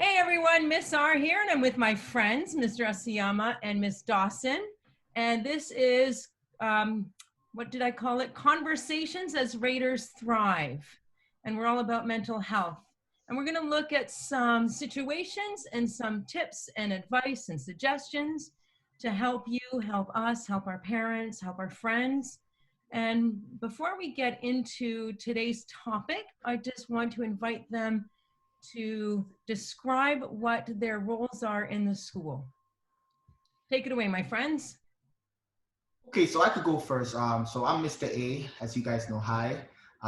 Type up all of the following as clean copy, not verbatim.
Hey everyone, Ms.R here, and I'm with my friends, Mr. Assiamah and Ms. Dawson. And this is, what did I call it? Conversations as Raiders Thrive. And we're all about mental health. And we're going to look at some situations and some tips and advice and suggestions to help you, help us, help our parents, help our friends. And before we get into today's topic, I just want to invite them to describe what their roles are in the school. Take it away, my friends. Okay, so I could go first. So I'm Mr. A, as you guys know. Hi.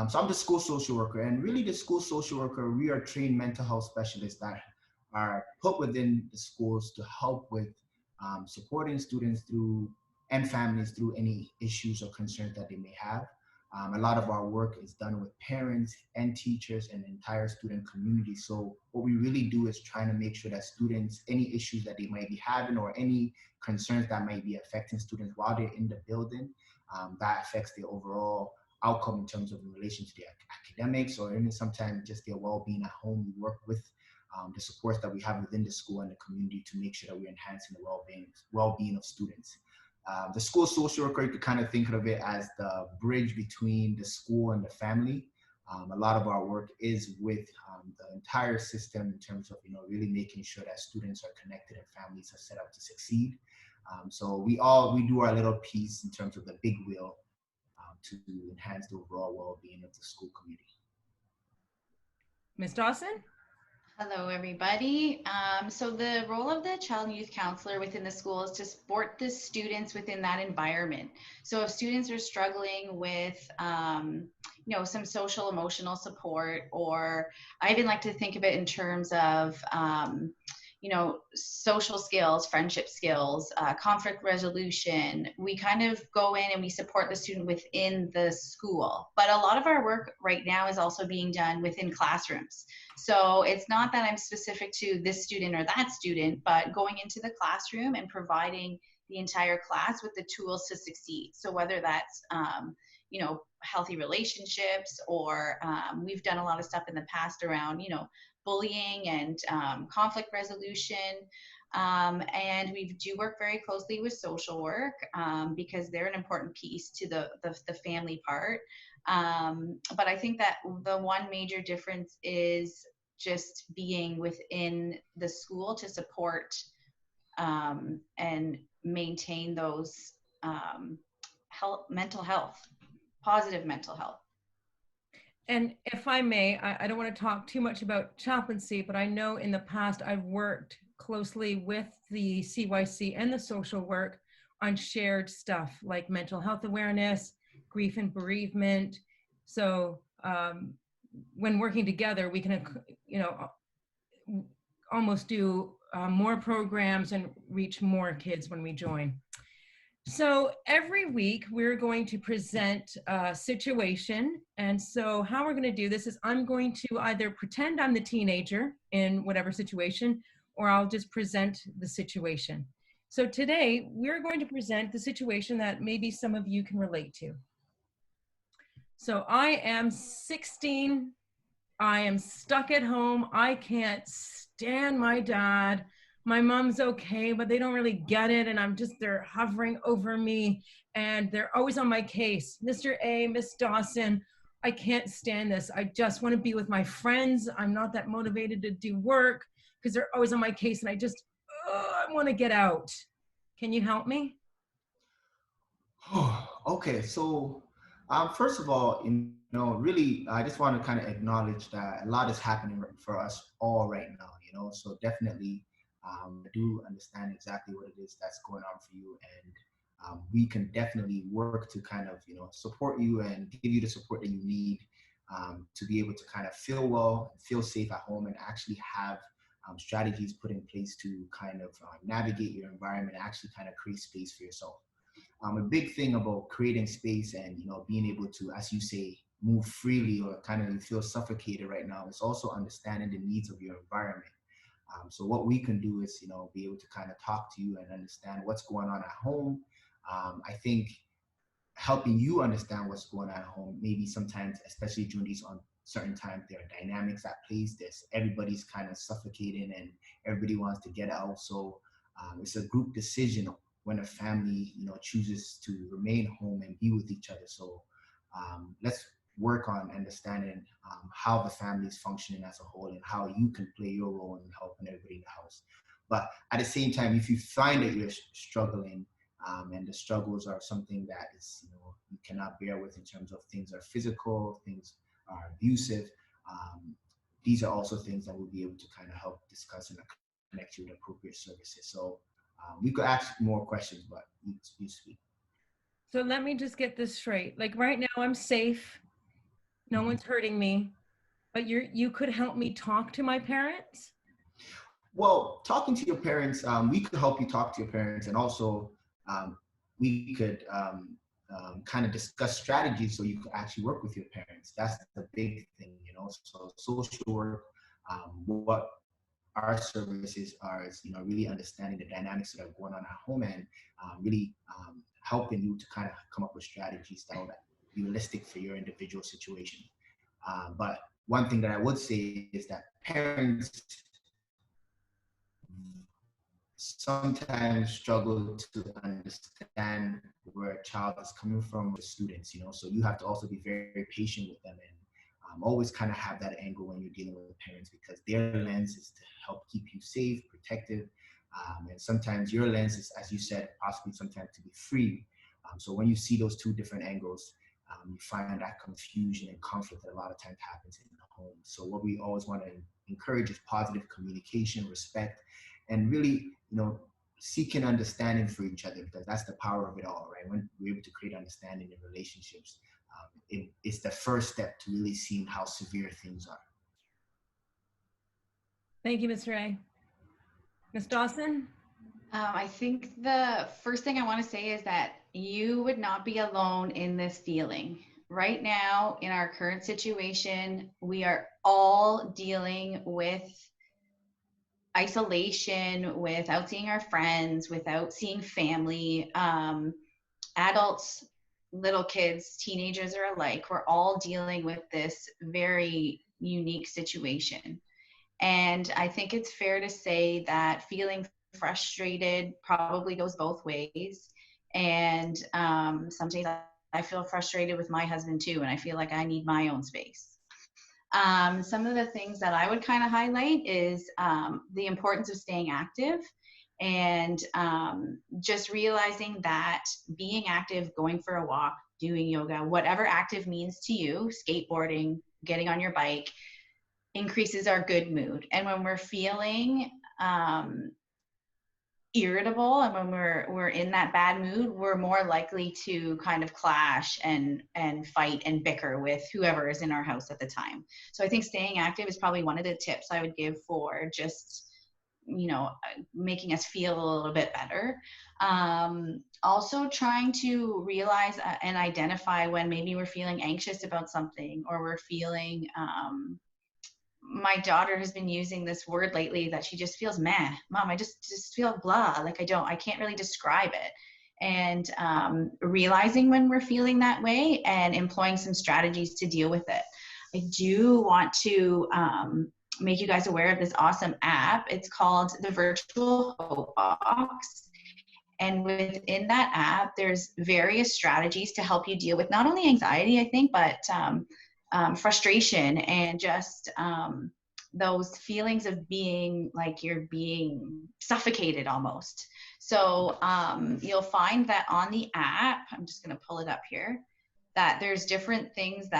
So I'm the school social worker, and really, the school social worker, we are trained mental health specialists that are put within the schools to help with supporting students through and families through any issues or concerns that they may have. A lot of our work is done with parents and teachers and the entire student community. So what we really do is trying to make sure that students, any issues that they might be having or any concerns that might be affecting students while they're in the building, that affects their overall outcome in terms of in relation to their academics or even sometimes just their well-being at home. We work with the supports that we have within the school and the community to make sure that we're enhancing the well-being of students. The school social worker, you could kind of think of it as the bridge between the school and the family. A lot of our work is with the entire system in terms of really making sure that students are connected and families are set up to succeed. So we do our little piece in terms of the big wheel to enhance the overall well-being of the school community. Ms. Dawson? Hello, everybody. So the role of the child and youth counselor within the school is to support the students within that environment. So if students are struggling with, some social emotional support, or I even like to think of it in terms of, social skills, friendship skills, conflict resolution. We kind of go in and we support the student within the school. But a lot of our work right now is also being done within classrooms. So it's not that I'm specific to this student or that student, but going into the classroom and providing the entire class with the tools to succeed. So whether that's, healthy relationships, or we've done a lot of stuff in the past around, bullying and conflict resolution. And we do work very closely with social work because they're an important piece to the family part. But I think that the one major difference is just being within the school to support and maintain those mental health, positive mental health. And if I may, I don't want to talk too much about chaplaincy, but I know in the past I've worked closely with the CYC and the social work on shared stuff like mental health awareness, grief and bereavement. So when working together, we can, almost do more programs and reach more kids when we join. So every week we're going to present a situation. And so how we're going to do this is I'm going to either pretend I'm the teenager in whatever situation, or I'll just present the situation. So today we're going to present the situation that maybe some of you can relate to. So I am 16. I am stuck at home. I can't stand my dad. My mom's okay, but they don't really get it. And they're hovering over me and they're always on my case. Mr. A, Miss Dawson, I can't stand this. I just want to be with my friends. I'm not that motivated to do work because they're always on my case. And I want to get out. Can you help me? Okay, so first of all, really, I just want to kind of acknowledge that a lot is happening for us all right now. So definitely, I do understand exactly what it is that's going on for you, and we can definitely work to kind of support you and give you the support that you need to be able to kind of feel well, feel safe at home, and actually have strategies put in place to kind of navigate your environment and actually kind of create space for yourself. A big thing about creating space and being able to, as you say, move freely or kind of feel suffocated right now is also understanding the needs of your environment. So what we can do is be able to kind of talk to you and understand what's going on at home. I think helping you understand what's going on at home, maybe sometimes, especially during these certain times there are dynamics at plays. Everybody's kind of suffocating and everybody wants to get out. So it's a group decision when a family, chooses to remain home and be with each other. So let's work on understanding how the family is functioning as a whole and how you can play your role in helping everybody in the house. But at the same time, if you find that you're struggling and the struggles are something that is, you cannot bear with in terms of things are physical, things are abusive, these are also things that we'll be able to kind of help discuss and connect you with appropriate services. So we could ask more questions, but you speak. So let me just get this straight. Like right now, I'm safe. No one's hurting me, but you could help me talk to my parents? Well, talking to your parents, we could help you talk to your parents, and also we could kind of discuss strategies so you could actually work with your parents. That's the big thing, So social work, what our services are is, really understanding the dynamics that are going on at home and really helping you to kind of come up with strategies that are realistic for your individual situation. But one thing that I would say is that parents sometimes struggle to understand where a child is coming from with students, so you have to also be very, very patient with them and always kind of have that angle when you're dealing with parents, because their lens is to help keep you safe, protective, and sometimes your lens is, as you said, possibly sometimes to be free. So when you see those two different angles, you find that confusion and conflict that a lot of times happens in the home. So what we always want to encourage is positive communication, respect, and really, seeking understanding for each other, because that's the power of it all, right? When we're able to create understanding in relationships, it's the first step to really seeing how severe things are. Thank you, Mr. A. Ms. Dawson? I think the first thing I want to say is that you would not be alone in this feeling. Right now, in our current situation, we are all dealing with isolation, without seeing our friends, without seeing family, adults, little kids, teenagers are alike. We're all dealing with this very unique situation. And I think it's fair to say that feeling frustrated probably goes both ways. And some days I feel frustrated with my husband too, and I feel like I need my own space. Some of the things that I would kind of highlight is the importance of staying active and just realizing that being active, going for a walk, doing yoga, whatever active means to you, skateboarding, getting on your bike, increases our good mood. And when we're feeling irritable and when we're in that bad mood, we're more likely to kind of clash and fight and bicker with whoever is in our house at the time. So I think staying active is probably one of the tips I would give for just making us feel a little bit better. Also trying to realize and identify when maybe we're feeling anxious about something, or we're feeling my daughter has been using this word lately that she just feels meh. Mom, I just feel blah. Like I can't really describe it. And realizing when we're feeling that way and employing some strategies to deal with it. I do want to make you guys aware of this awesome app. It's called the Virtual Hope Box. And within that app, there's various strategies to help you deal with not only anxiety, I think, but frustration and just those feelings of being like you're being suffocated almost. So you'll find that on the app, I'm just going to pull it up here, that there's different things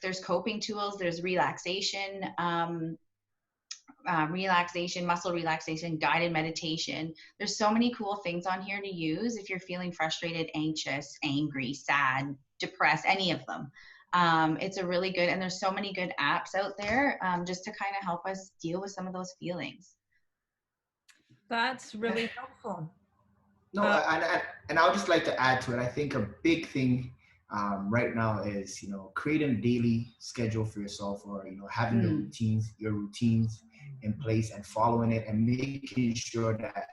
there's coping tools, there's relaxation, muscle relaxation, guided meditation. There's so many cool things on here to use if you're feeling frustrated, anxious, angry, sad, depressed, any of them. It's a really good, and there's so many good apps out there just to kind of help us deal with some of those feelings. That's really helpful. No, and I would just like to add to it. I think a big thing right now is, creating a daily schedule for yourself, or, having your routines in place and following it, and making sure that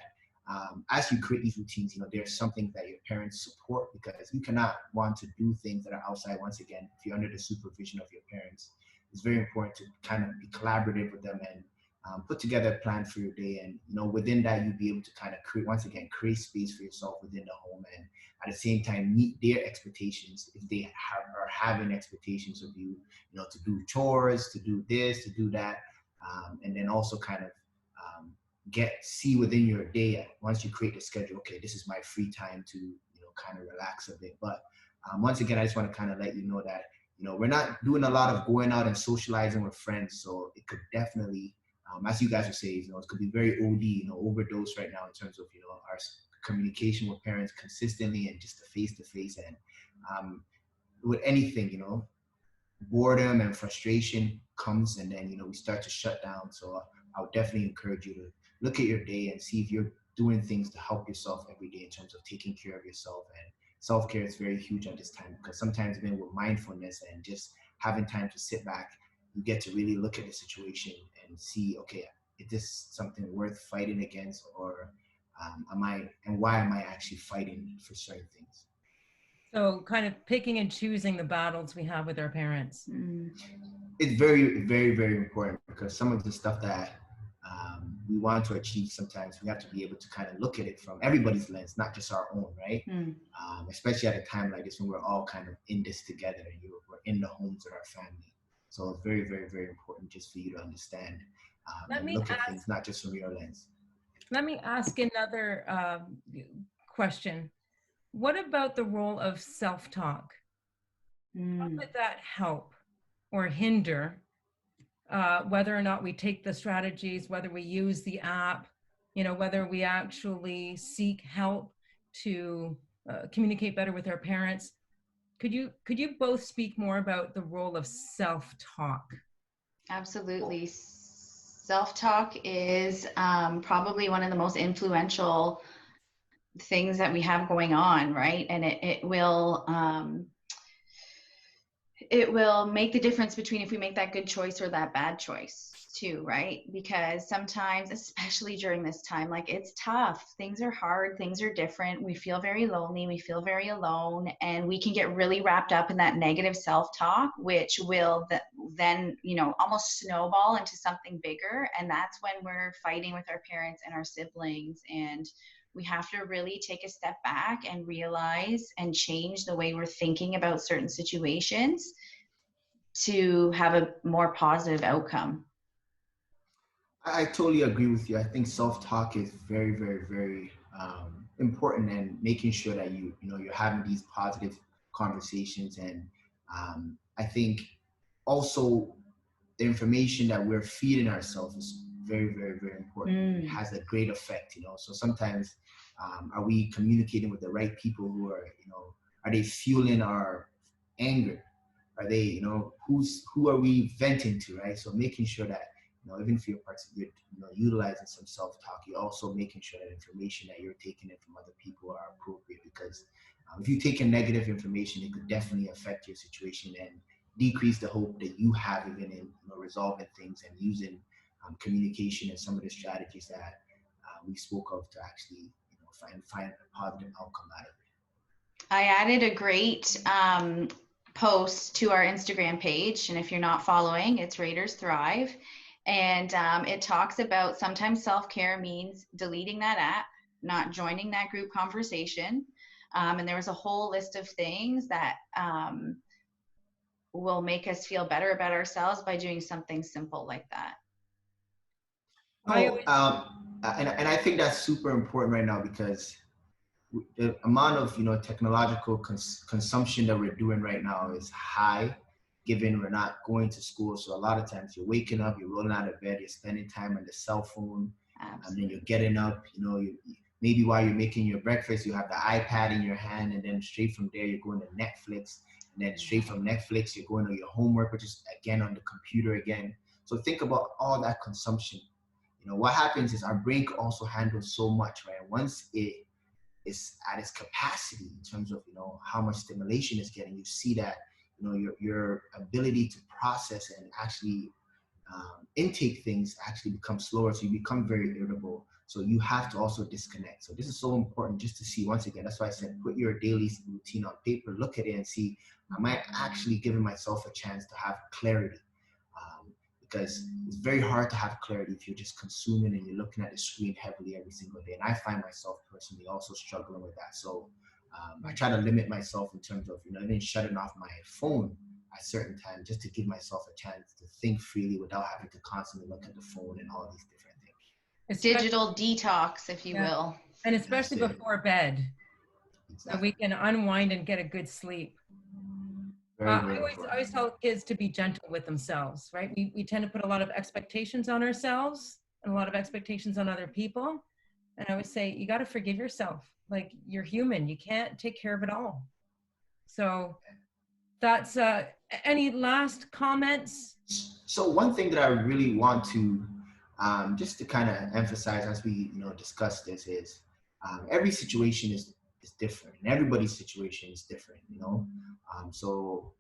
as you create these routines, there's something that your parents support, because you cannot want to do things that are outside, once again, if you're under the supervision of your parents. it's very important to kind of be collaborative with them and put together a plan for your day. And, within that, you'll be able to kind of create space for yourself within the home, and at the same time, meet their expectations if they are having expectations of you, to do chores, to do this, to do that. And then also kind of see within your day, once you create the schedule, okay, this is my free time to, kind of relax a bit. But once again, I just want to kind of let you know that, we're not doing a lot of going out and socializing with friends. So it could definitely, as you guys would say, it could be very OD, overdose right now in terms of, our communication with parents consistently and just the face-to-face. And with anything, boredom and frustration comes, and then, we start to shut down. So I would definitely encourage you to look at your day and see if you're doing things to help yourself every day in terms of taking care of yourself. And self-care is very huge at this time, because sometimes, even with mindfulness and just having time to sit back, you get to really look at the situation and see, okay, is this something worth fighting against, or why am I actually fighting for certain things? So kind of picking and choosing the battles we have with our parents. It's very, very, very important, because some of the stuff that we want to achieve, sometimes we have to be able to kind of look at it from everybody's lens, not just our own, right? Especially at a time like this when we're all kind of in this together, and we're in the homes with our family. So it's very, very, very important just for you to understand and look at things not just from your lens. Let me ask another question. What about the role of self-talk? How would that help or hinder whether or not we take the strategies, whether we use the app, whether we actually seek help to communicate better with our parents? Could you both speak more about the role of self-talk? Absolutely. Self-talk is probably one of the most influential things that we have going on, right? And it will make the difference between if we make that good choice or that bad choice too, right? Because sometimes, especially during this time, like, it's tough. Things are hard. Things are different. We feel very lonely. We feel very alone, and we can get really wrapped up in that negative self-talk, which will then, almost snowball into something bigger. And that's when we're fighting with our parents and our siblings. And we have to really take a step back and realize and change the way we're thinking about certain situations to have a more positive outcome. I totally agree with you. I think self-talk is very, very, very important, and making sure that you're having these positive conversations. And I think also the information that we're feeding ourselves is very, very, very important. It has a great effect, So sometimes, are we communicating with the right people who are, are they fueling our anger? Are they, who are we venting to, right? So making sure that, even if you're utilizing some self-talk, you're also making sure that information that you're taking in from other people are appropriate. Because if you take in negative information, it could definitely affect your situation and decrease the hope that you have even in resolving things and using communication and some of the strategies that we spoke of to actually find a positive outcome out of it. I added a great post to our Instagram page, and if you're not following, it's Raiders Thrive. And it talks about sometimes self-care means deleting that app, not joining that group conversation. And there was a whole list of things that will make us feel better about ourselves by doing something simple like that. And I think that's super important right now, because the amount of technological consumption that we're doing right now is high, given we're not going to school. So a lot of times you're waking up, you're rolling out of bed, you're spending time on the cell phone. And then you're getting up, maybe while you're making your breakfast, you have the iPad in your hand, and then straight from there, you're going to Netflix. And then straight from Netflix, you're going to your homework, which is again on the computer again. So think about all that consumption. What happens is our brain also handles so much, right? Once it is at its capacity in terms of, how much stimulation it's getting, you see that, your ability to process and actually intake things actually becomes slower. So you become very irritable. So you have to also disconnect. So this is so important, just to see, once again, that's why I said, put your daily routine on paper, look at it and see, am I actually giving myself a chance to have clarity? because it's very hard to have clarity if you're just consuming and you're looking at the screen heavily every single day. And I find myself personally also struggling with that. So I try to limit myself in terms of, even shutting off my phone at certain times, just to give myself a chance to think freely without having to constantly look at the phone and all these different things. Digital detox, if you will. And especially before bed, Exactly. so we can unwind and get a good sleep. I always tell kids to be gentle with themselves, right? We tend to put a lot of expectations on ourselves and a lot of expectations on other people. And I would say, you got to forgive yourself. Like, you're human. You can't take care of it all. So that's, any last comments? So one thing that I really want to, just to kind of emphasize as we, discuss this is, every situation is different, and everybody's situation is different, so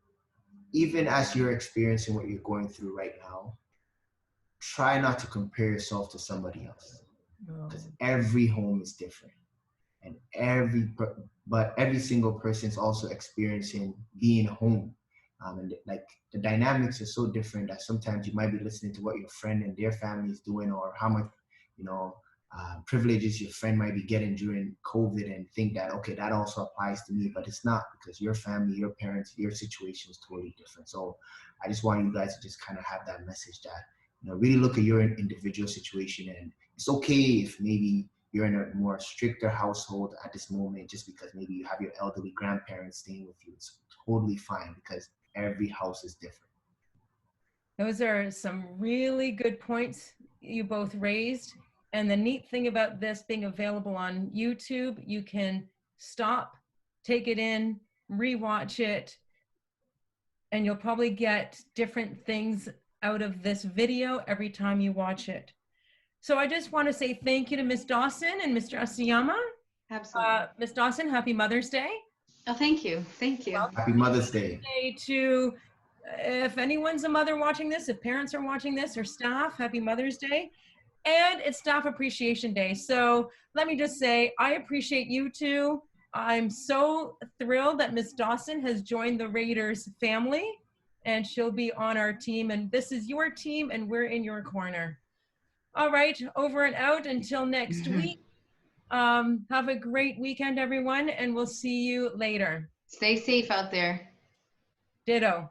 even as you're experiencing what you're going through right now, try not to compare yourself to somebody else, because every home is different, and every single person is also experiencing being home, and like the dynamics are so different that sometimes you might be listening to what your friend and their family is doing, or how much privileges your friend might be getting during COVID, and think that, okay, that also applies to me, but it's not, because your family, your parents, your situation is totally different. So I just want you guys to just kind of have that message that, really look at your individual situation, and it's okay if maybe you're in a more stricter household at this moment, just because maybe you have your elderly grandparents staying with you. It's totally fine, because every house is different. Those are some really good points you both raised. And the neat thing about this being available on YouTube, you can stop, take it in, rewatch it, and you'll probably get different things out of this video every time you watch it. So I just want to say thank you to Ms. Dawson and Mr. Assiamah. Absolutely. Ms. Dawson, happy Mother's Day. Oh, thank you. Thank you. Happy Mother's Day. To, if anyone's a mother watching this, if parents are watching this, or staff, happy Mother's Day. And it's Staff Appreciation Day. So let me just say, I appreciate you two. I'm so thrilled that Ms. Dawson has joined the Raiders family, and she'll be on our team. And this is your team, and we're in your corner. All right, over and out until next week. Have a great weekend, everyone, and we'll see you later. Stay safe out there. Ditto.